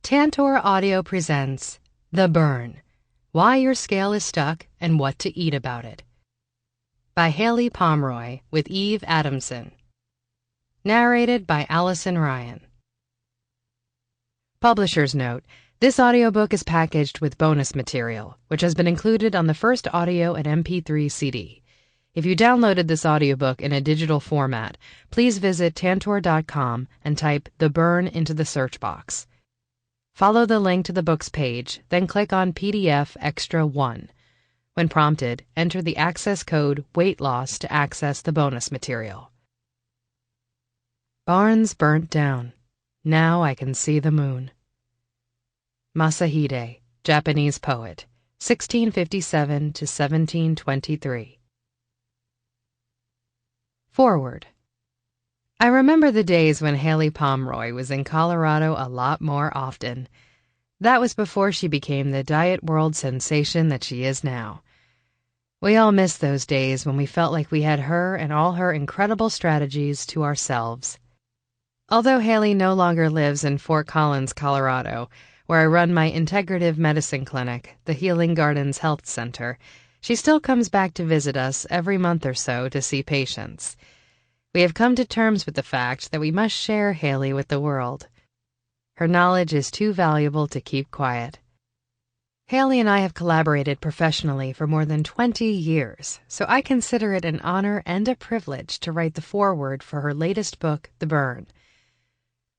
Tantor Audio presents The Burn: Why Your Scale is Stuck and What to Eat About It by Haylie Pomroy with Eve Adamson. Narrated by Allyson Ryan. Publisher's note: this audiobook is packaged with bonus material, which has been included on the first audio and MP3 CD. If you downloaded this audiobook in a digital format, please visit tantor.com and type The Burn into the search box. Follow the link to the books page, then click on PDF Extra 1. When prompted, enter the access code Weight Loss to access the bonus material. Barns burnt down. Now I can see the moon. Masahide, Japanese poet, 1657 to 1723. Forward. I remember the days when Haylie Pomroy was in Colorado a lot more often. That was before she became the diet world sensation that she is now. We all miss those days when we felt like we had her and all her incredible strategies to ourselves. Although Haylie no longer lives in Fort Collins, Colorado, where I run my integrative medicine clinic, the Healing Gardens Health Center, she still comes back to visit us every month or so to see patients. We have come to terms with the fact that we must share Haylie with the world. Her knowledge is too valuable to keep quiet. Haylie and I have collaborated professionally for more than 20 years, so I consider it an honor and a privilege to write the foreword for her latest book, The Burn.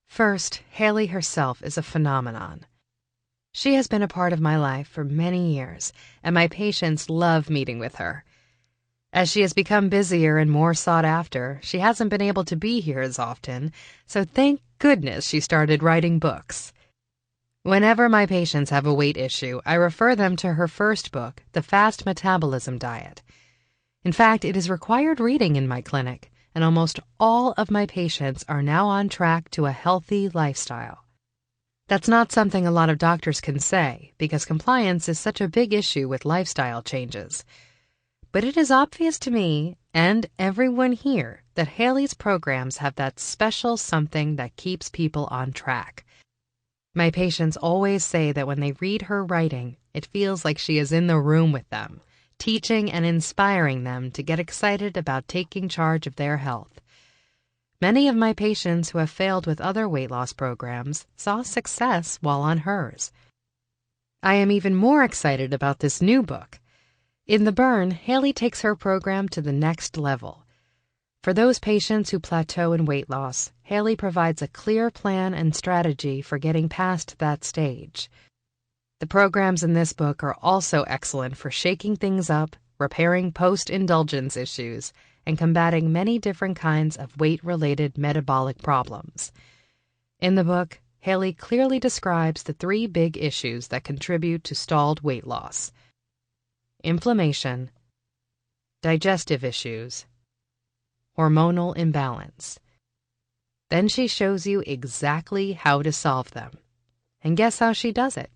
First, Haylie herself is a phenomenon. She has been a part of my life for many years, and my patients love meeting with her. As she has become busier and more sought after, she hasn't been able to be here as often, so thank goodness she started writing books. Whenever my patients have a weight issue, I refer them to her first book, The Fast Metabolism Diet. In fact, it is required reading in my clinic, and almost all of my patients are now on track to a healthy lifestyle. That's not something a lot of doctors can say, because compliance is such a big issue with lifestyle changes. But it is obvious to me and everyone here that Haylie's programs have that special something that keeps people on track. My patients always say that when they read her writing, it feels like she is in the room with them, teaching and inspiring them to get excited about taking charge of their health. Many of my patients who have failed with other weight loss programs saw success while on hers. I am even more excited about this new book. In The Burn, Haylie takes her program to the next level. For those patients who plateau in weight loss, Haylie provides a clear plan and strategy for getting past that stage. The programs in this book are also excellent for shaking things up, repairing post-indulgence issues, and combating many different kinds of weight-related metabolic problems. In the book, Haylie clearly describes the 3 big issues that contribute to stalled weight loss: inflammation, digestive issues, hormonal imbalance. Then she shows you exactly how to solve them. And guess how she does it?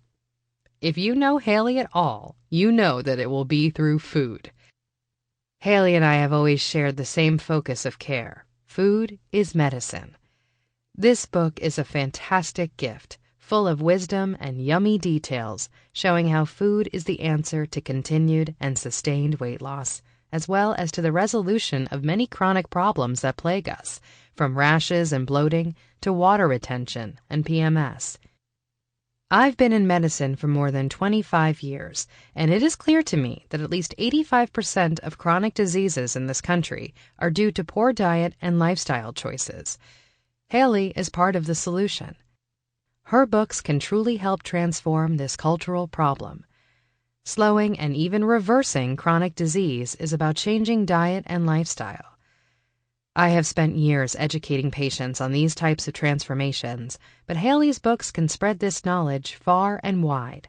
If you know Haylie at all, you know that it will be through food. Haylie and I have always shared the same focus of care. Food is medicine. This book is a fantastic gift, full of wisdom and yummy details, showing how food is the answer to continued and sustained weight loss, as well as to the resolution of many chronic problems that plague us, from rashes and bloating to water retention and PMS. I've been in medicine for more than 25 years, and it is clear to me that at least 85% of chronic diseases in this country are due to poor diet and lifestyle choices. Haylie is part of the solution. Her books can truly help transform this cultural problem. Slowing and even reversing chronic disease is about changing diet and lifestyle. I have spent years educating patients on these types of transformations, but Haylie's books can spread this knowledge far and wide.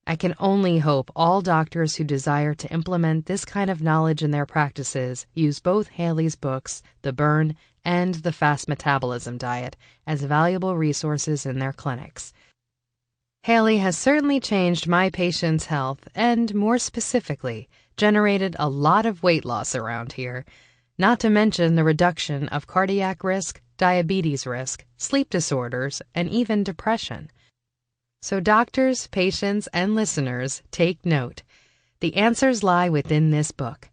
I can only hope all doctors who desire to implement this kind of knowledge in their practices use both Haylie's books, The Burn and The Fast Metabolism Diet, as valuable resources in their clinics. Haylie has certainly changed my patients' health and, more specifically, generated a lot of weight loss around here, not to mention the reduction of cardiac risk, diabetes risk, sleep disorders, and even depression. So doctors, patients, and listeners, take note. The answers lie within this book.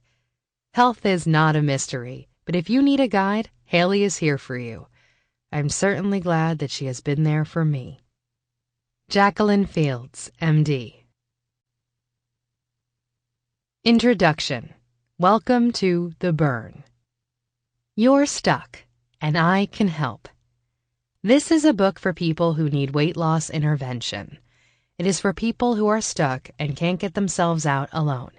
Health is not a mystery, but if you need a guide, Haylie is here for you. I'm certainly glad that she has been there for me. Jacqueline Fields, MD. Introduction. Welcome to The Burn. You're stuck, and I can help. This is a book for people who need weight loss intervention. It is for people who are stuck and can't get themselves out alone.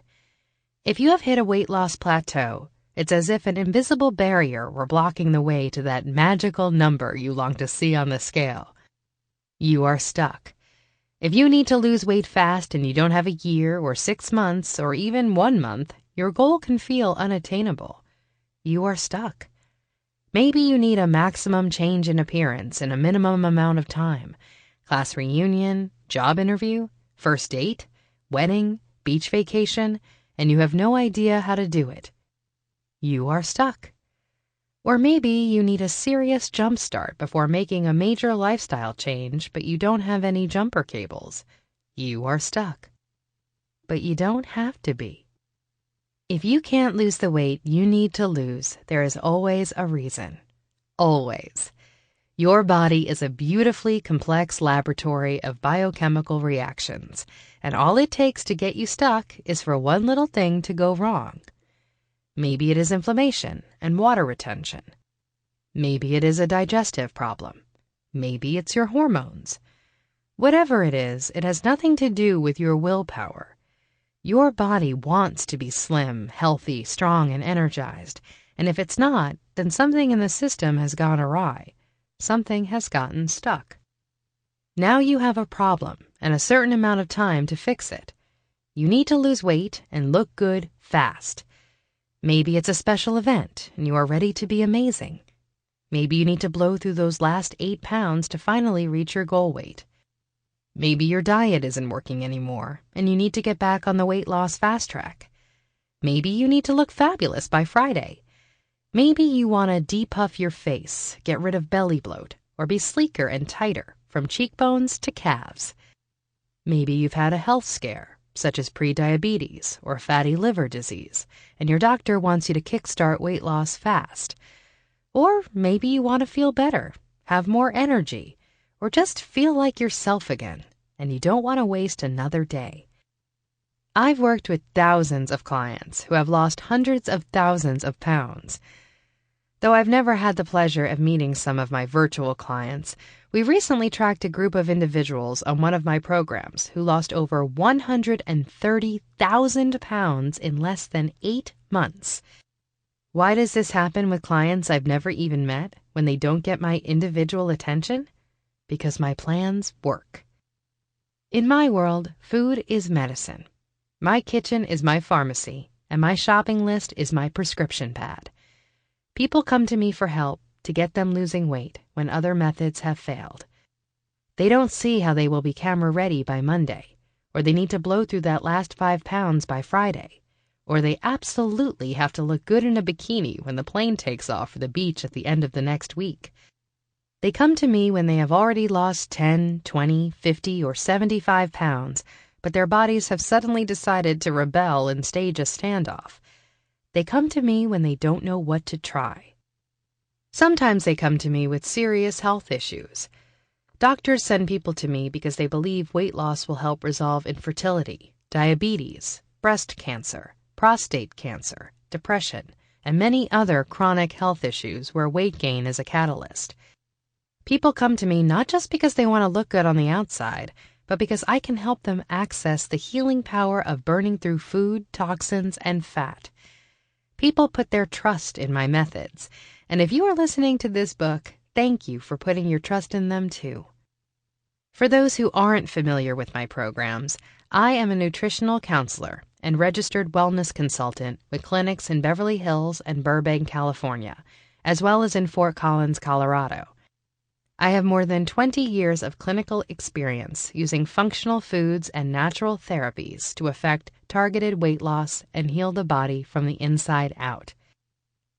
If you have hit a weight loss plateau, it's as if an invisible barrier were blocking the way to that magical number you long to see on the scale. You are stuck. If you need to lose weight fast and you don't have a year or 6 months or even 1 month, your goal can feel unattainable. You are stuck. Maybe you need a maximum change in appearance in a minimum amount of time. Class reunion, job interview, first date, wedding, beach vacation, and you have no idea how to do it. You are stuck. Or maybe you need a serious jump start before making a major lifestyle change, but you don't have any jumper cables. You are stuck. But you don't have to be. If you can't lose the weight you need to lose, there is always a reason. Always. Your body is a beautifully complex laboratory of biochemical reactions, and all it takes to get you stuck is for one little thing to go wrong. Maybe it is inflammation and water retention. Maybe it is a digestive problem. Maybe it's your hormones. Whatever it is, it has nothing to do with your willpower. Your body wants to be slim, healthy, strong, and energized, and if it's not, then something in the system has gone awry. Something has gotten stuck. Now you have a problem and a certain amount of time to fix it. You need to lose weight and look good fast. Maybe it's a special event and you are ready to be amazing. Maybe you need to blow through those last 8 pounds to finally reach your goal weight. Maybe your diet isn't working anymore and you need to get back on the weight loss fast track. Maybe you need to look fabulous by Friday. Maybe you want to depuff your face, get rid of belly bloat, or be sleeker and tighter from cheekbones to calves. Maybe you've had a health scare, such as prediabetes or fatty liver disease, and your doctor wants you to kickstart weight loss fast. Or maybe you want to feel better, have more energy, or just feel like yourself again, and you don't want to waste another day. I've worked with thousands of clients who have lost hundreds of thousands of pounds. Though I've never had the pleasure of meeting some of my virtual clients, we recently tracked a group of individuals on one of my programs who lost over 130,000 pounds in less than 8 months. Why does this happen with clients I've never even met when they don't get my individual attention? Because my plans work. In my world, food is medicine. My kitchen is my pharmacy, and my shopping list is my prescription pad. People come to me for help to get them losing weight when other methods have failed. They don't see how they will be camera ready by Monday, or they need to blow through that last 5 pounds by Friday, or they absolutely have to look good in a bikini when the plane takes off for the beach at the end of the next week. They come to me when they have already lost 10, 20, 50, or 75 pounds, but their bodies have suddenly decided to rebel and stage a standoff. They come to me when they don't know what to try. Sometimes they come to me with serious health issues. Doctors send people to me because they believe weight loss will help resolve infertility, diabetes, breast cancer, prostate cancer, depression, and many other chronic health issues where weight gain is a catalyst. People come to me not just because they want to look good on the outside, but because I can help them access the healing power of burning through food, toxins, and fat. People put their trust in my methods, and if you are listening to this book, thank you for putting your trust in them too. For those who aren't familiar with my programs, I am a nutritional counselor and registered wellness consultant with clinics in Beverly Hills and Burbank, California, as well as in Fort Collins, Colorado. I have more than 20 years of clinical experience using functional foods and natural therapies to effect targeted weight loss and heal the body from the inside out.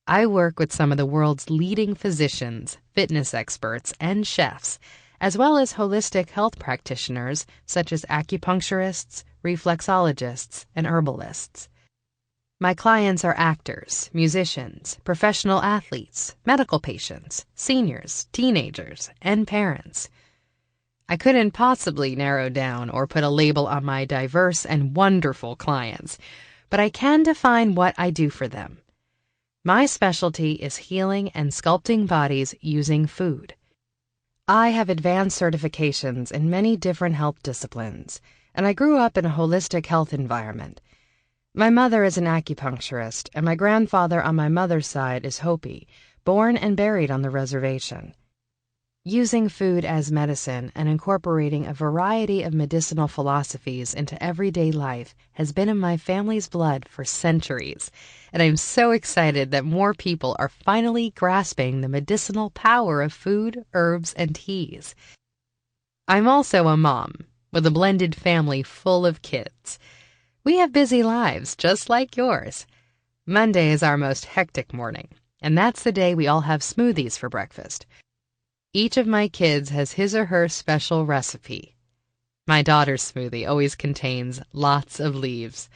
I work with some of the world's leading physicians, fitness experts, and chefs, as well as holistic health practitioners such as acupuncturists, reflexologists, and herbalists. My clients are actors, musicians, professional athletes, medical patients, seniors, teenagers, and parents. I couldn't possibly narrow down or put a label on my diverse and wonderful clients, but I can define what I do for them. My specialty is healing and sculpting bodies using food. I have advanced certifications in many different health disciplines, and I grew up in a holistic health environment. My mother is an acupuncturist, and my grandfather on my mother's side is Hopi, born and buried on the reservation. Using food as medicine and incorporating a variety of medicinal philosophies into everyday life has been in my family's blood for centuries, and I'm so excited that more people are finally grasping the medicinal power of food, herbs, and teas. I'm also a mom, with a blended family full of kids. We have busy lives just like yours. Monday is our most hectic morning, and that's the day we all have smoothies for breakfast. Each of my kids has his or her special recipe. My daughter's smoothie always contains lots of leaves.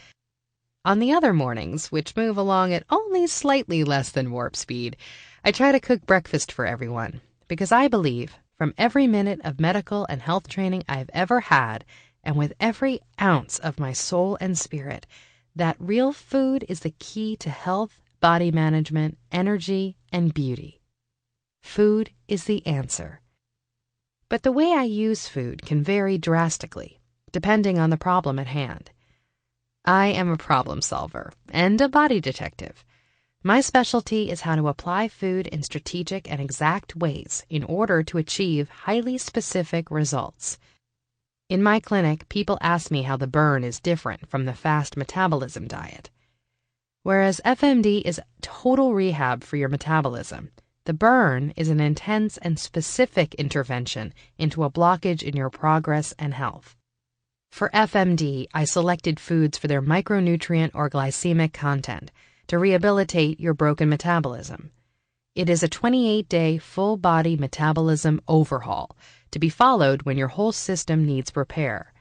On the other mornings, which move along at only slightly less than warp speed, I try to cook breakfast for everyone, because I believe, from every minute of medical and health training I've ever had, and with every ounce of my soul and spirit, that real food is the key to health, body management, energy, and beauty. Food is the answer. But the way I use food can vary drastically, depending on the problem at hand. I am a problem solver and a body detective. My specialty is how to apply food in strategic and exact ways in order to achieve highly specific results. In my clinic, people ask me how the burn is different from the fast metabolism diet. Whereas FMD is total rehab for your metabolism, the burn is an intense and specific intervention into a blockage in your progress and health. For FMD, I selected foods for their micronutrient or glycemic content to rehabilitate your broken metabolism. It is a 28-day full-body metabolism overhaul to be followed when your whole system needs repair.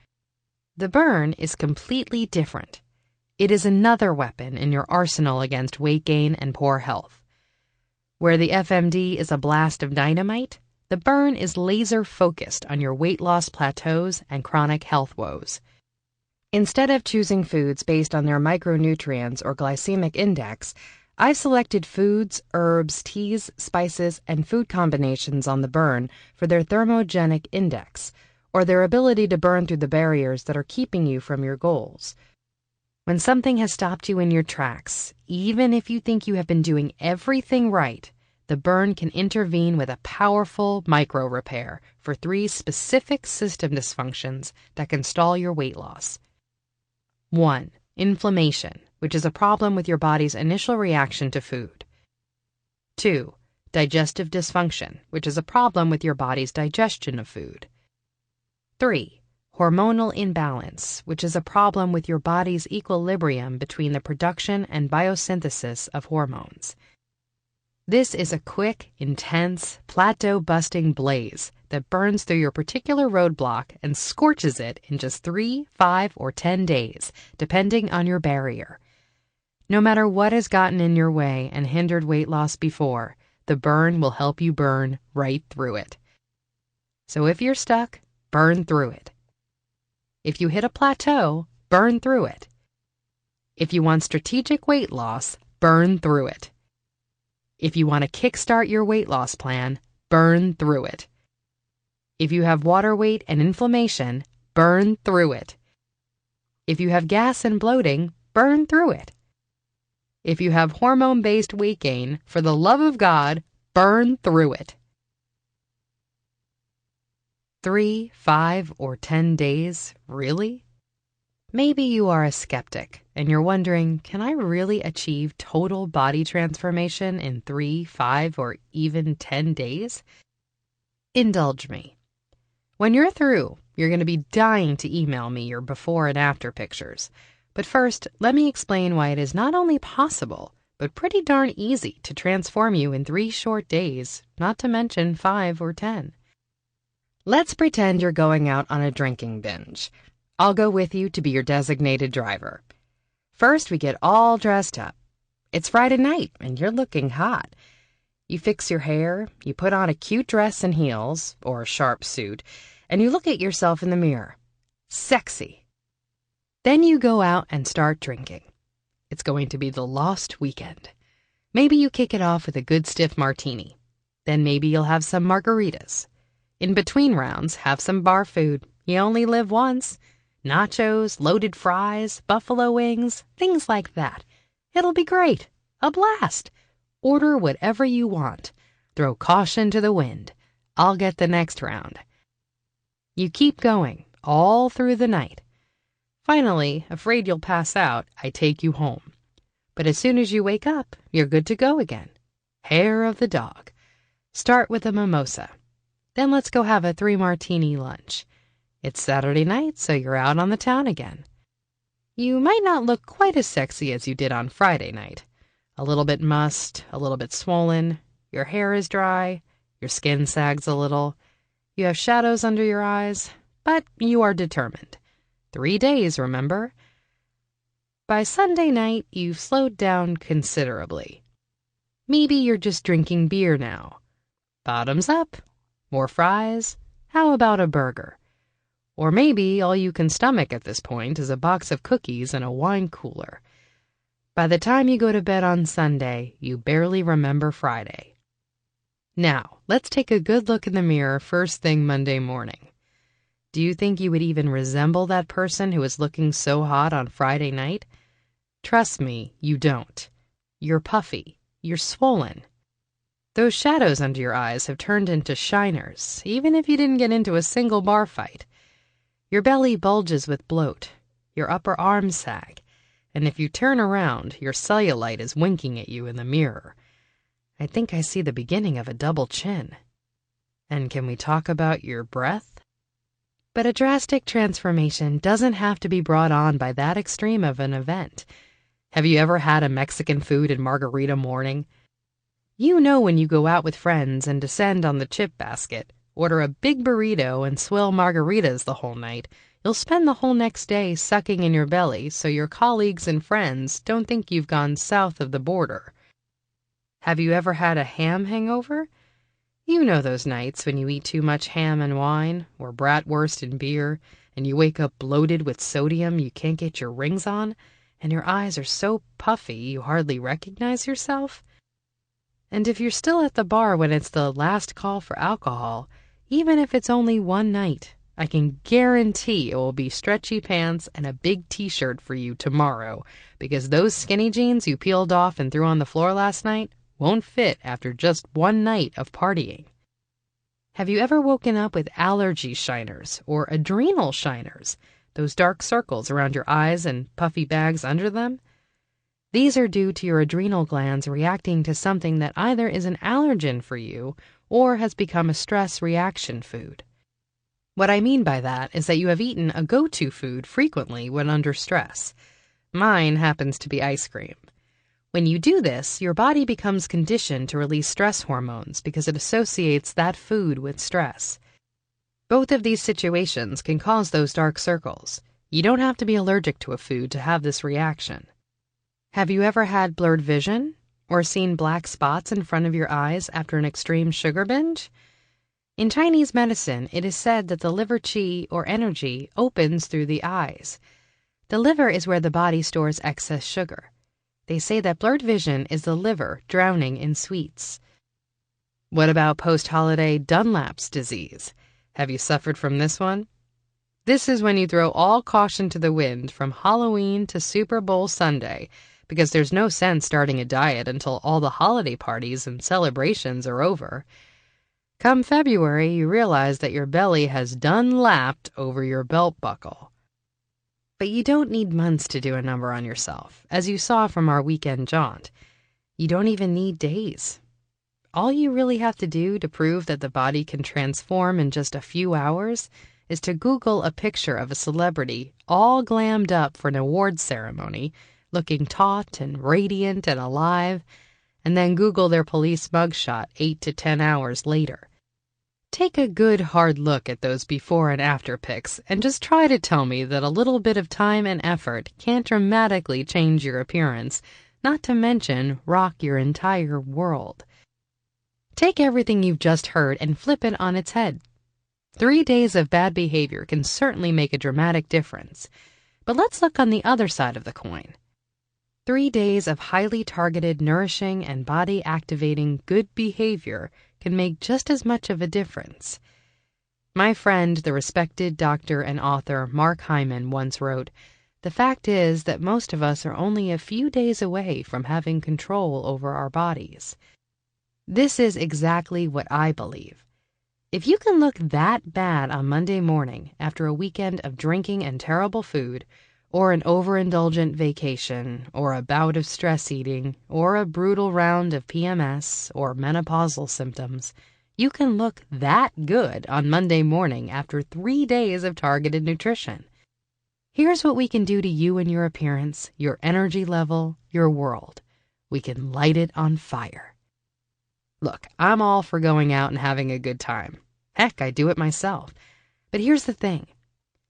The burn is completely different. It is another weapon in your arsenal against weight gain and poor health. Where the FMD is a blast of dynamite, the burn is laser-focused on your weight loss plateaus and chronic health woes. Instead of choosing foods based on their micronutrients or glycemic index, I've selected foods, herbs, teas, spices, and food combinations on the burn for their thermogenic index, or their ability to burn through the barriers that are keeping you from your goals. When something has stopped you in your tracks, even if you think you have been doing everything right, the burn can intervene with a powerful micro-repair for 3 specific system dysfunctions that can stall your weight loss. 1. Inflammation, which is a problem with your body's initial reaction to food. 2. Digestive dysfunction, which is a problem with your body's digestion of food. 3. Hormonal imbalance, which is a problem with your body's equilibrium between the production and biosynthesis of hormones. This is a quick, intense, plateau-busting blaze that burns through your particular roadblock and scorches it in just 3, 5, or 10 days, depending on your barrier. No matter what has gotten in your way and hindered weight loss before, the burn will help you burn right through it. So if you're stuck, burn through it. If you hit a plateau, burn through it. If you want strategic weight loss, burn through it. If you want to kickstart your weight loss plan, burn through it. If you have water weight and inflammation, burn through it. If you have gas and bloating, burn through it. If you have hormone-based weight gain, for the love of God, burn through it. 3, 5, or 10 days, really? Maybe you are a skeptic and you're wondering, can I really achieve total body transformation in 3, 5, or even 10 days? Indulge me. When you're through, you're going to be dying to email me your before and after pictures. But first, let me explain why it is not only possible, but pretty darn easy to transform you in 3 short days, not to mention 5 or 10. Let's pretend you're going out on a drinking binge. I'll go with you to be your designated driver. First, we get all dressed up. It's Friday night, and you're looking hot. You fix your hair, you put on a cute dress and heels, or a sharp suit, and you look at yourself in the mirror. Sexy. Then you go out and start drinking. It's going to be the lost weekend. Maybe you kick it off with a good stiff martini. Then maybe you'll have some margaritas. In between rounds, have some bar food. You only live once. Nachos, loaded fries, buffalo wings, things like that. It'll be great. A blast. Order whatever you want. Throw caution to the wind. I'll get the next round. You keep going, all through the night. Finally, afraid you'll pass out, I take you home. But as soon as you wake up, you're good to go again. Hair of the dog. Start with a mimosa. Then let's go have a 3-martini lunch. It's Saturday night, so you're out on the town again. You might not look quite as sexy as you did on Friday night. A little bit mussed, a little bit swollen, your hair is dry, your skin sags a little, you have shadows under your eyes, but you are determined. 3 days, remember? By Sunday night, you've slowed down considerably. Maybe you're just drinking beer now. Bottoms up. More fries? How about a burger? Or maybe all you can stomach at this point is a box of cookies and a wine cooler. By the time you go to bed on Sunday, you barely remember Friday. Now, let's take a good look in the mirror first thing Monday morning. Do you think you would even resemble that person who was looking so hot on Friday night? Trust me, you don't. You're puffy. You're swollen. Those shadows under your eyes have turned into shiners, even if you didn't get into a single bar fight. Your belly bulges with bloat. Your upper arms sag. And if you turn around, your cellulite is winking at you in the mirror. I think I see the beginning of a double chin. And can we talk about your breath? But a drastic transformation doesn't have to be brought on by that extreme of an event. Have you ever had a Mexican food and margarita morning? You know when you go out with friends and descend on the chip basket, order a big burrito and swill margaritas the whole night, you'll spend the whole next day sucking in your belly so your colleagues and friends don't think you've gone south of the border. Have you ever had a ham hangover? You know those nights when you eat too much ham and wine, or bratwurst and beer, and you wake up bloated with sodium you can't get your rings on, and your eyes are so puffy you hardly recognize yourself? And if you're still at the bar when it's the last call for alcohol, even if it's only one night, I can guarantee it will be stretchy pants and a big t-shirt for you tomorrow, because those skinny jeans you peeled off and threw on the floor last night won't fit after just one night of partying. Have you ever woken up with allergy shiners or adrenal shiners, those dark circles around your eyes and puffy bags under them? These are due to your adrenal glands reacting to something that either is an allergen for you or has become a stress reaction food. What I mean by that is that you have eaten a go-to food frequently when under stress. Mine happens to be ice cream. When you do this, your body becomes conditioned to release stress hormones because it associates that food with stress. Both of these situations can cause those dark circles. You don't have to be allergic to a food to have this reaction. Have you ever had blurred vision or seen black spots in front of your eyes after an extreme sugar binge? In Chinese medicine, it is said that the liver qi, or energy, opens through the eyes. The liver is where the body stores excess sugar. They say that blurred vision is the liver drowning in sweets. What about post-holiday Dunlap's disease? Have you suffered from this one? This is when you throw all caution to the wind from Halloween to Super Bowl Sunday, because there's no sense starting a diet until all the holiday parties and celebrations are over. Come February, you realize that your belly has Dunlapped over your belt buckle. But you don't need months to do a number on yourself, as you saw from our weekend jaunt. You don't even need days. All you really have to do to prove that the body can transform in just a few hours is to Google a picture of a celebrity all glammed up for an awards ceremony, looking taut and radiant and alive, and then Google their police mugshot 8 to 10 hours later. Take a good hard look at those before and after pics and just try to tell me that a little bit of time and effort can't dramatically change your appearance, not to mention rock your entire world. Take everything you've just heard and flip it on its head. 3 days of bad behavior can certainly make a dramatic difference. But let's look on the other side of the coin. 3 days of highly targeted, nourishing, and body-activating good behavior can make just as much of a difference. My friend, the respected doctor and author Mark Hyman, once wrote, "The fact is that most of us are only a few days away from having control over our bodies." This is exactly what I believe. If you can look that bad on Monday morning after a weekend of drinking and terrible food, or an overindulgent vacation, or a bout of stress eating, or a brutal round of PMS or menopausal symptoms, you can look that good on Monday morning after 3 days of targeted nutrition. Here's what we can do to you and your appearance, your energy level, your world. We can light it on fire. Look, I'm all for going out and having a good time. Heck, I do it myself. But here's the thing.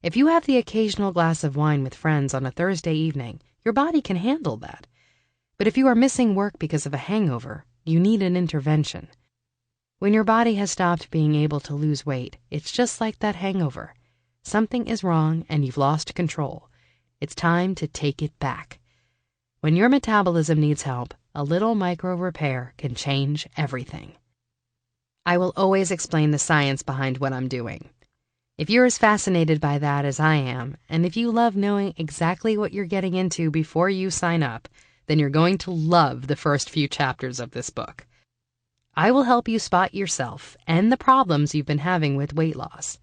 If you have the occasional glass of wine with friends on a Thursday evening, your body can handle that. But if you are missing work because of a hangover, you need an intervention. When your body has stopped being able to lose weight, it's just like that hangover. Something is wrong and you've lost control. It's time to take it back. When your metabolism needs help, a little micro repair can change everything. I will always explain the science behind what I'm doing. If you're as fascinated by that as I am, and if you love knowing exactly what you're getting into before you sign up, then you're going to love the first few chapters of this book. I will help you spot yourself and the problems you've been having with weight loss.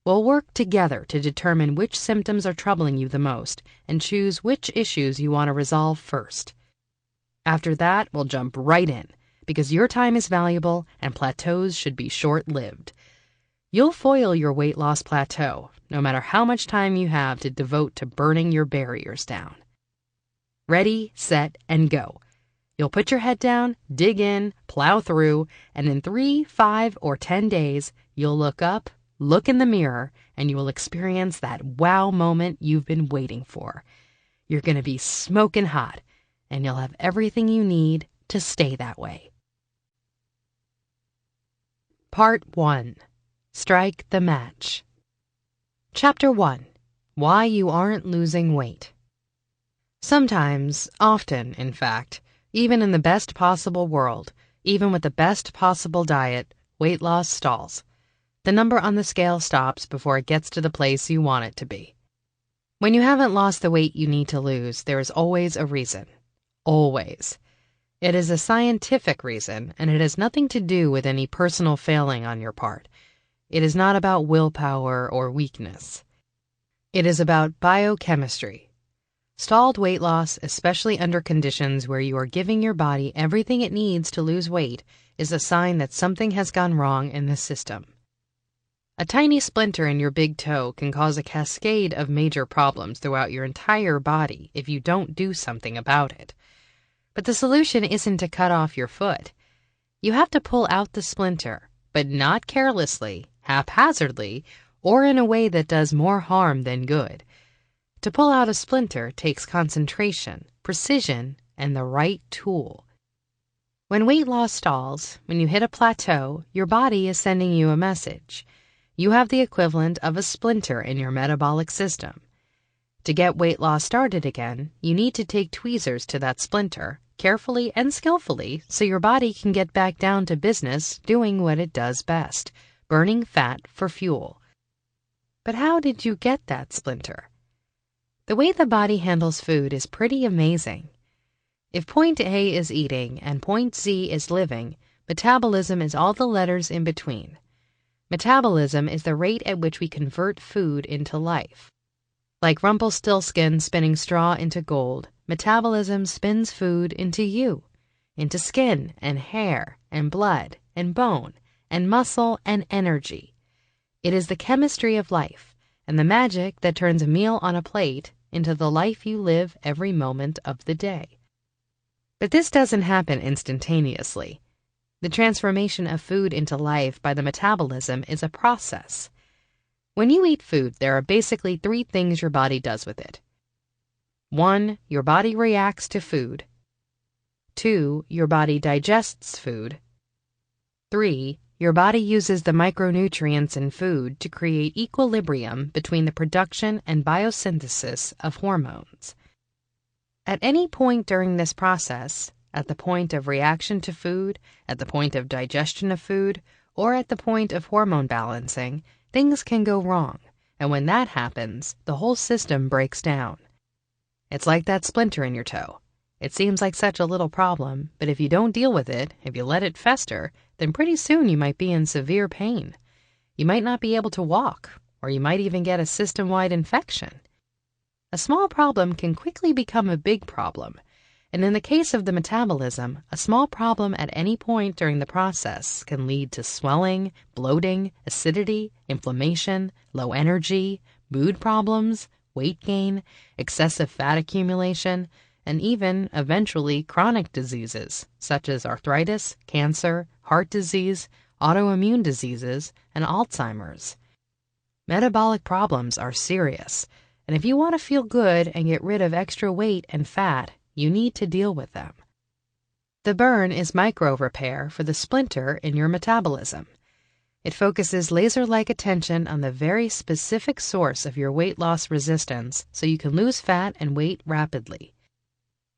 We'll work together to determine which symptoms are troubling you the most and choose which issues you want to resolve first. After that, we'll jump right in, because your time is valuable and plateaus should be short-lived. You'll foil your weight loss plateau, no matter how much time you have to devote to burning your barriers down. Ready, set, and go. You'll put your head down, dig in, plow through, and in 3, 5, or 10 days, you'll look up, look in the mirror, and you will experience that wow moment you've been waiting for. You're going to be smoking hot, and you'll have everything you need to stay that way. Part 1. Strike the match. Chapter 1. Why you aren't losing weight. Sometimes, often, in fact, even in the best possible world, even with the best possible diet, weight loss stalls. The number on the scale stops before it gets to the place you want it to be. When you haven't lost the weight you need to lose, there is always a reason. Always. It is a scientific reason, and it has nothing to do with any personal failing on your part. It is not about willpower or weakness. It is about biochemistry. Stalled weight loss, especially under conditions where you are giving your body everything it needs to lose weight, is a sign that something has gone wrong in the system. A tiny splinter in your big toe can cause a cascade of major problems throughout your entire body if you don't do something about it. But the solution isn't to cut off your foot. You have to pull out the splinter, but not carelessly, haphazardly, or in a way that does more harm than good. To pull out a splinter takes concentration, precision, and the right tool. When weight loss stalls, when you hit a plateau, your body is sending you a message. You have the equivalent of a splinter in your metabolic system. To get weight loss started again, you need to take tweezers to that splinter, carefully and skillfully, so your body can get back down to business doing what it does best, burning fat for fuel. But how did you get that splinter? The way the body handles food is pretty amazing. If point A is eating and point Z is living, metabolism is all the letters in between. Metabolism is the rate at which we convert food into life. Like Rumpelstiltskin spinning straw into gold, metabolism spins food into you, into skin and hair and blood and bone and muscle and energy. It is the chemistry of life and the magic that turns a meal on a plate into the life you live every moment of the day. But this doesn't happen instantaneously. The transformation of food into life by the metabolism is a process. When you eat food, there are basically 3 things your body does with it. 1, your body reacts to food. 2, your body digests food. 3, your body uses the micronutrients in food to create equilibrium between the production and biosynthesis of hormones. At any point during this process, at the point of reaction to food, at the point of digestion of food, or at the point of hormone balancing, things can go wrong, and when that happens, the whole system breaks down. It's like that splinter in your toe. It seems like such a little problem, but if you don't deal with it, if you let it fester, then pretty soon you might be in severe pain. You might not be able to walk, or you might even get a system-wide infection. A small problem can quickly become a big problem, and in the case of the metabolism, a small problem at any point during the process can lead to swelling, bloating, acidity, inflammation, low energy, mood problems, weight gain, excessive fat accumulation, and even, eventually, chronic diseases such as arthritis, cancer, heart disease, autoimmune diseases, and Alzheimer's. Metabolic problems are serious, and if you want to feel good and get rid of extra weight and fat, you need to deal with them. The burn is micro-repair for the splinter in your metabolism. It focuses laser-like attention on the very specific source of your weight loss resistance so you can lose fat and weight rapidly.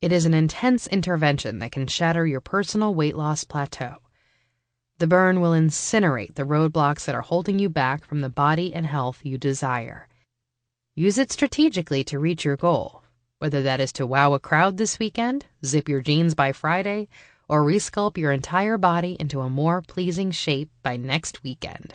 It is an intense intervention that can shatter your personal weight loss plateau. The burn will incinerate the roadblocks that are holding you back from the body and health you desire. Use it strategically to reach your goal, whether that is to wow a crowd this weekend, zip your jeans by Friday, or resculpt your entire body into a more pleasing shape by next weekend.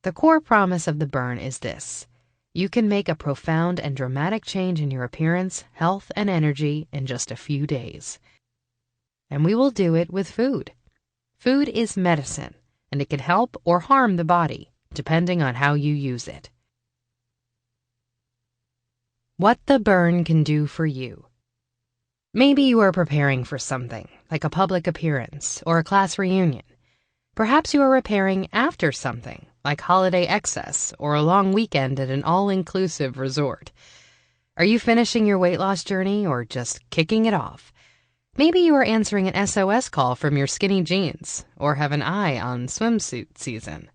The core promise of the burn is this: you can make a profound and dramatic change in your appearance, health, and energy in just a few days. And we will do it with food. Food is medicine, and it can help or harm the body, depending on how you use it. What the burn can do for you. Maybe you are preparing for something, like a public appearance or a class reunion. Perhaps you are repairing after something, like holiday excess or a long weekend at an all-inclusive resort. Are you finishing your weight loss journey or just kicking it off? Maybe you are answering an SOS call from your skinny jeans or have an eye on swimsuit season.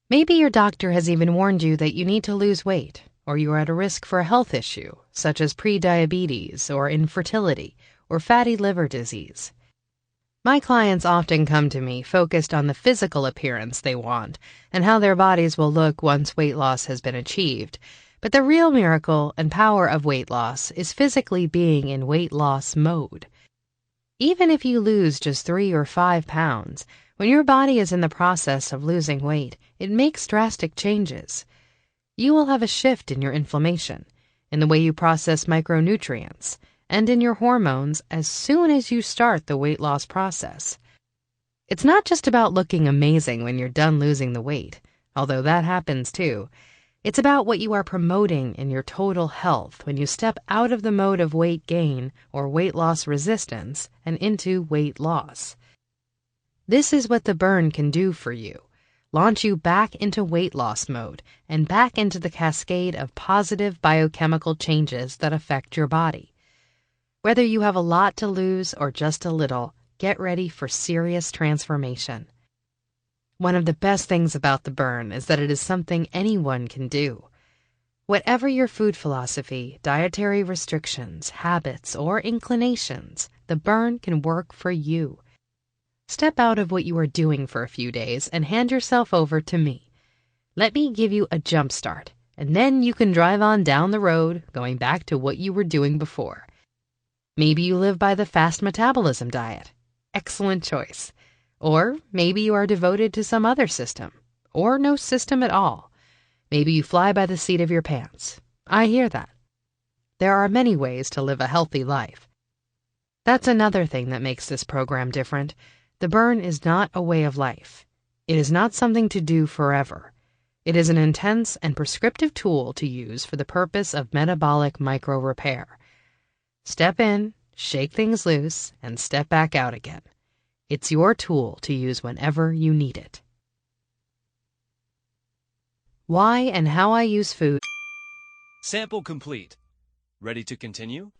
Maybe your doctor has even warned you that you need to lose weight, or you are at a risk for a health issue, such as prediabetes or infertility or fatty liver disease. My clients often come to me focused on the physical appearance they want and how their bodies will look once weight loss has been achieved. But the real miracle and power of weight loss is physically being in weight loss mode. Even if you lose just 3 or 5 pounds, when your body is in the process of losing weight, it makes drastic changes. You will have a shift in your inflammation, in the way you process micronutrients, and in your hormones as soon as you start the weight loss process. It's not just about looking amazing when you're done losing the weight, although that happens too. It's about what you are promoting in your total health when you step out of the mode of weight gain or weight loss resistance and into weight loss. This is what the burn can do for you. Launch you back into weight loss mode and back into the cascade of positive biochemical changes that affect your body. Whether you have a lot to lose or just a little, get ready for serious transformation. One of the best things about the burn is that it is something anyone can do. Whatever your food philosophy, dietary restrictions, habits, or inclinations, the burn can work for you. Step out of what you are doing for a few days and hand yourself over to me. Let me give you a jump start, and then you can drive on down the road, going back to what you were doing before. Maybe you live by the fast metabolism diet. Excellent choice. Or maybe you are devoted to some other system, or no system at all. Maybe you fly by the seat of your pants. I hear that. There are many ways to live a healthy life. That's another thing that makes this program different. The burn is not a way of life. It is not something to do forever. It is an intense and prescriptive tool to use for the purpose of metabolic micro-repair. Step in, shake things loose, and step back out again. It's your tool to use whenever you need it. Why and how I use food. Sample complete. Ready to continue?